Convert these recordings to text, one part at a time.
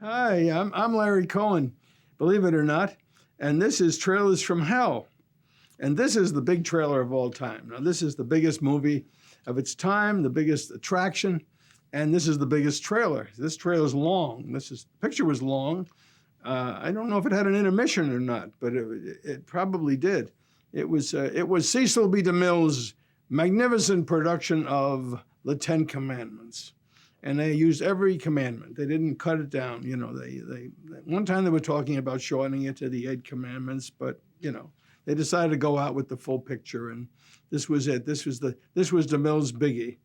Hi, I'm Larry Cohen, believe it or not, and this is Trailers from Hell. And this is the big trailer of all time. Now, this is the biggest movie of its time, the biggest attraction, and this is the biggest trailer. This trailer is long. The picture was long. I don't know if it had an intermission or not, but it probably did. It was Cecil B. DeMille's magnificent production of The Ten Commandments. And they used every commandment. They didn't cut it down. You know, they one time they were talking about shortening it to the 8 commandments, but you know, they decided to go out with the full picture, and this was it. This was DeMille's biggie.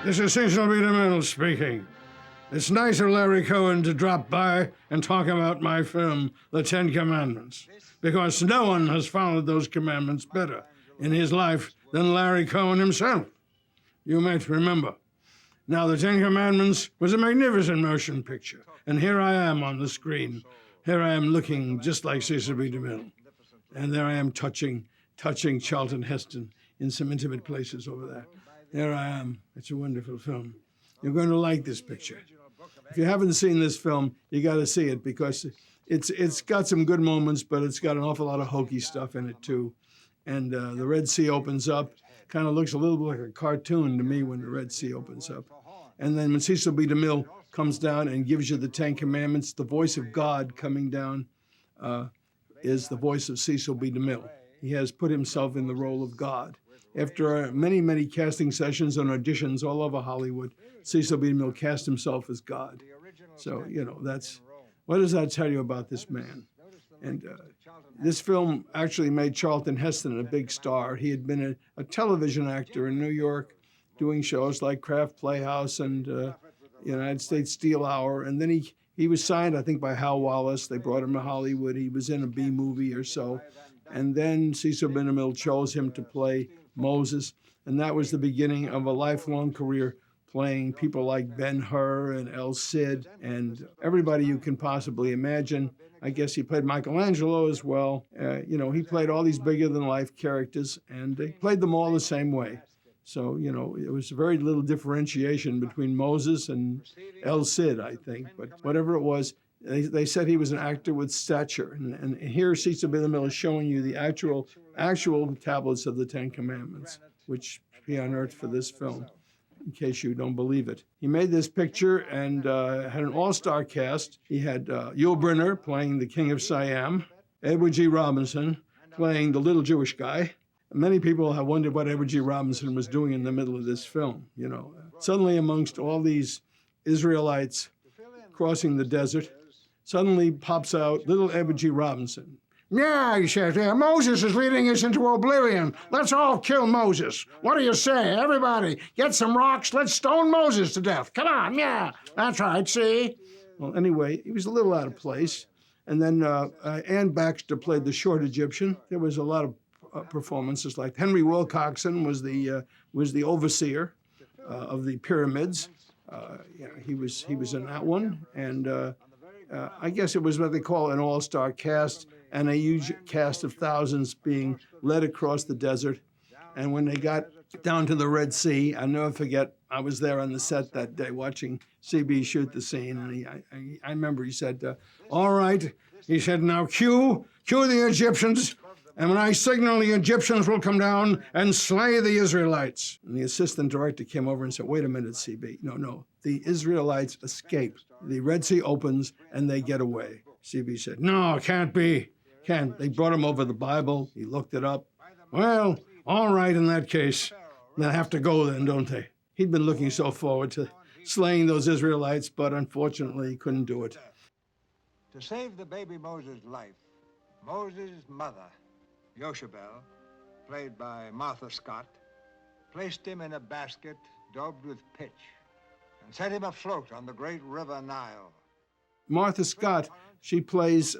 This is Cecil B. DeMille speaking. It's nice of Larry Cohen to drop by and talk about my film, The Ten Commandments, because no one has followed those commandments better in his life than Larry Cohen himself. You might remember. Now, The Ten Commandments was a magnificent motion picture, and here I am on the screen. Here I am looking just like Cecil B. DeMille, and there I am touching Charlton Heston in some intimate places over there. There I am. It's a wonderful film. You're going to like this picture. If you haven't seen this film, you got to see it because it's got some good moments, but it's got an awful lot of hokey stuff in it too. And the Red Sea opens up. Kind of looks a little bit like a cartoon to me when the Red Sea opens up. And then when Cecil B. DeMille comes down and gives you the Ten Commandments, the voice of God coming down is the voice of Cecil B. DeMille. He has put himself in the role of God. After many, many casting sessions and auditions all over Hollywood, Cecil B. DeMille cast himself as God. So, you know, what does that tell you about this man? And this film actually made Charlton Heston a big star. He had been a television actor in New York, doing shows like Kraft Playhouse and United States Steel Hour. And then he was signed, I think, by Hal Wallace. They brought him to Hollywood. He was in a B movie or so. And then Cecil B. DeMille chose him to play Moses, and that was the beginning of a lifelong career playing people like Ben-Hur and El Cid and everybody you can possibly imagine. I guess he played Michelangelo as well. He played all these bigger-than-life characters, and he played them all the same way. So, you know, it was very little differentiation between Moses and El Cid, I think. But whatever it was, they said he was an actor with stature. And here Cecil B. DeMille is showing you the actual tablets of the Ten Commandments, which he unearthed for this film, in case you don't believe it. He made this picture and had an all-star cast. He had Yul Brynner playing the King of Siam, Edward G. Robinson playing the little Jewish guy. Many people have wondered what Edward G. Robinson was doing in the middle of this film. You know, suddenly amongst all these Israelites crossing the desert, suddenly pops out little Edward G. Robinson. Yeah, he says, yeah, Moses is leading us into oblivion. Let's all kill Moses. What do you say? Everybody, get some rocks. Let's stone Moses to death. Come on, yeah. That's right, see? Well, anyway, he was a little out of place. And then Anne Baxter played the short Egyptian. There was a lot of performances like Henry Wilcoxon was the overseer of the pyramids. He was in that one. And I guess it was what they call an all-star cast, and a huge cast of thousands being led across the desert. And when they got down to the Red Sea, I'll never forget, I was there on the set that day watching CB shoot the scene, and I remember he said, all right, he said, now cue the Egyptians, and when I signal, the Egyptians will come down and slay the Israelites. And the assistant director came over and said, wait a minute, CB, no, the Israelites escape. The Red Sea opens, and they get away. CB said, no, it can't be. They brought him over the Bible. He looked it up. Well, all right, in that case, they'll have to go then, don't they? He'd been looking so forward to slaying those Israelites, but unfortunately, he couldn't do it. To save the baby Moses' life, Moses' mother, Yoshebel, played by Martha Scott, placed him in a basket daubed with pitch and set him afloat on the great river Nile. Martha Scott, she plays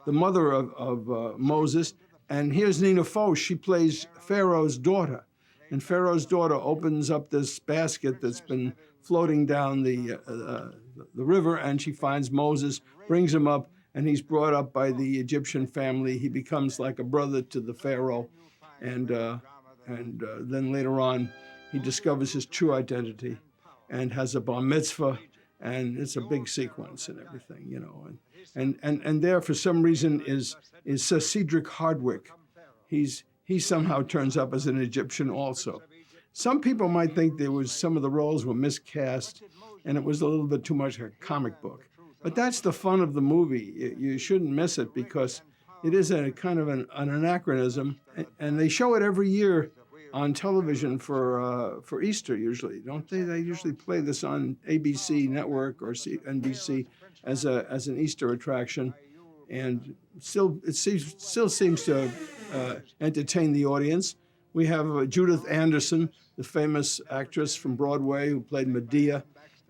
the mother of Moses, and here's Nina Foch. She plays Pharaoh's daughter, and Pharaoh's daughter opens up this basket that's been floating down the river, and she finds Moses, brings him up, and he's brought up by the Egyptian family. He becomes like a brother to the pharaoh, and then later on, he discovers his true identity, and has a bar mitzvah, and it's a big sequence and everything, you know. And there, for some reason, is Sir Cedric Hardwicke. He somehow turns up as an Egyptian also. Some people might think some of the roles were miscast, and it was a little bit too much like a comic book. But that's the fun of the movie. You shouldn't miss it because it is a kind of an anachronism, and they show it every year on television for Easter usually, don't they? They usually play this on ABC network or NBC as an Easter attraction, and it still seems to entertain the audience. We have Judith Anderson, the famous actress from Broadway who played Medea,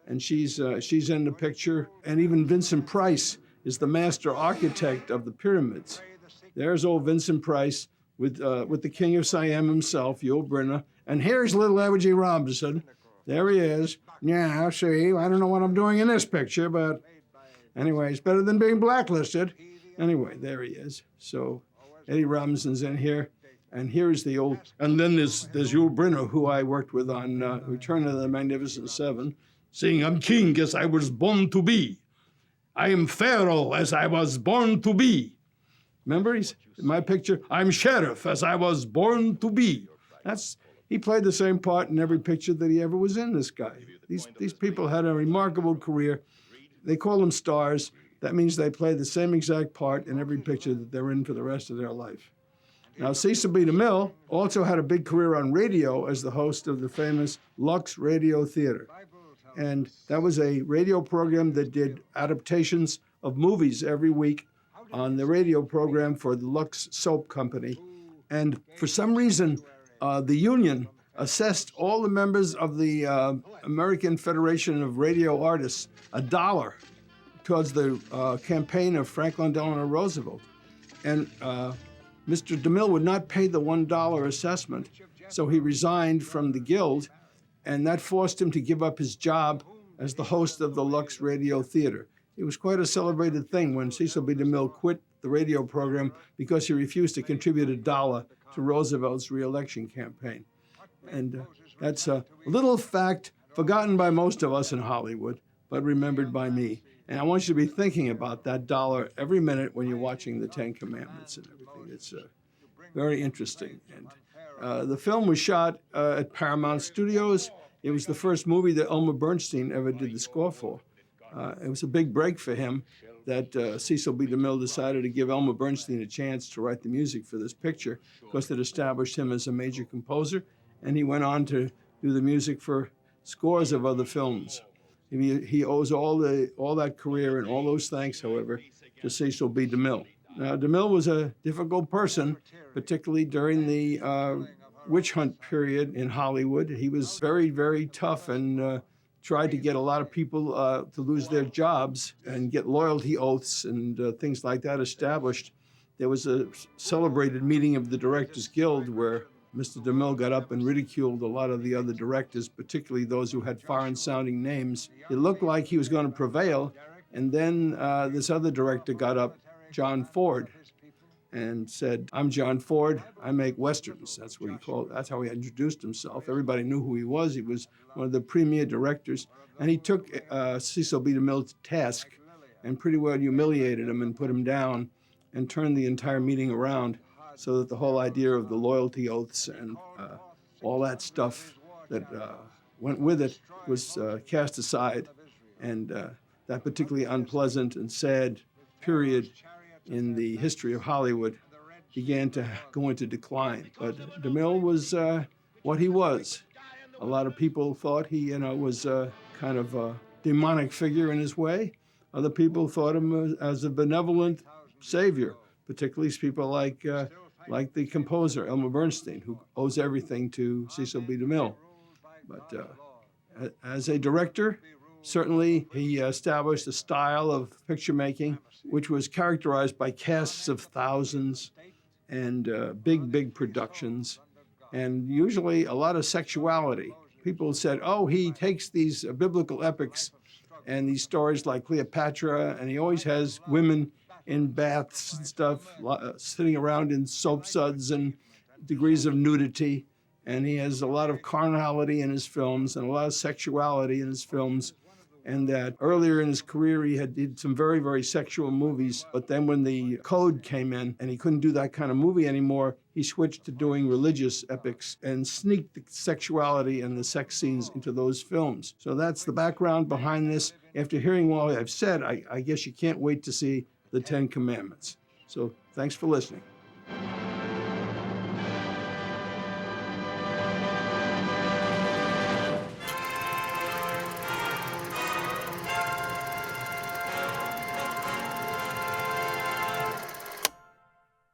and she's in the picture. And even Vincent Price is the master architect of the pyramids. There's old Vincent Price with the King of Siam himself, Yul Brynner. And here's little Edward G. Robinson. There he is. Yeah, see, I don't know what I'm doing in this picture, but anyway, it's better than being blacklisted. Anyway, there he is. So Eddie Robinson's in here. And here's the old, and then there's Yul Brynner, who I worked with on Return of the Magnificent Seven, saying, I'm king as I was born to be. I am pharaoh as I was born to be. Remember, he's in my picture, I'm sheriff as I was born to be. He played the same part in every picture that he ever was in, this guy. These people had a remarkable career. They call them stars. That means they play the same exact part in every picture that they're in for the rest of their life. Now, Cecil B. DeMille also had a big career on radio as the host of the famous Lux Radio Theater. And that was a radio program that did adaptations of movies every week on the radio program for the Lux Soap Company. And for some reason, the union assessed all the members of the American Federation of Radio Artists $1 towards the campaign of Franklin Delano Roosevelt. And Mr. DeMille would not pay the $1 assessment, so he resigned from the Guild, and that forced him to give up his job as the host of the Lux Radio Theater. It was quite a celebrated thing when Cecil B. DeMille quit the radio program because he refused to contribute $1 to Roosevelt's re-election campaign. And that's a little fact forgotten by most of us in Hollywood, but remembered by me. And I want you to be thinking about that $1 every minute when you're watching the Ten Commandments and everything. It's very interesting. And the film was shot at Paramount Studios. It was the first movie that Elmer Bernstein ever did the score for. It was a big break for him that Cecil B. DeMille decided to give Elmer Bernstein a chance to write the music for this picture because it established him as a major composer, and he went on to do the music for scores of other films. He owes all that career and all those thanks, however, to Cecil B. DeMille. Now, DeMille was a difficult person, particularly during the witch hunt period in Hollywood. He was very, very tough and tried to get a lot of people to lose their jobs and get loyalty oaths and things like that established. There was a celebrated meeting of the Directors Guild where Mr. DeMille got up and ridiculed a lot of the other directors, particularly those who had foreign-sounding names. It looked like he was going to prevail, and then this other director got up, John Ford, and said, I'm John Ford, I make Westerns. That's what he called, that's how he introduced himself. Everybody knew who he was. He was one of the premier directors. And he took Cecil B. DeMille to task and pretty well humiliated him and put him down and turned the entire meeting around so that the whole idea of the loyalty oaths and all that stuff that went with it was cast aside. And that particularly unpleasant and sad period in the history of Hollywood began to go into decline. But DeMille was what he was. A lot of people thought he, was kind of a demonic figure in his way. Other people thought him as a benevolent savior, particularly people like the composer Elmer Bernstein, who owes everything to Cecil B. DeMille. But as a director, certainly he established a style of picture making which was characterized by casts of thousands and big productions, and usually a lot of sexuality. People said, oh, he takes these biblical epics and these stories like Cleopatra, and he always has women in baths and stuff, sitting around in soap suds and degrees of nudity. And he has a lot of carnality in his films and a lot of sexuality in his films. And that earlier in his career, he did some very, very sexual movies. But then when the code came in and he couldn't do that kind of movie anymore, he switched to doing religious epics and sneaked the sexuality and the sex scenes into those films. So that's the background behind this. After hearing what I've said, I guess you can't wait to see the Ten Commandments. So thanks for listening.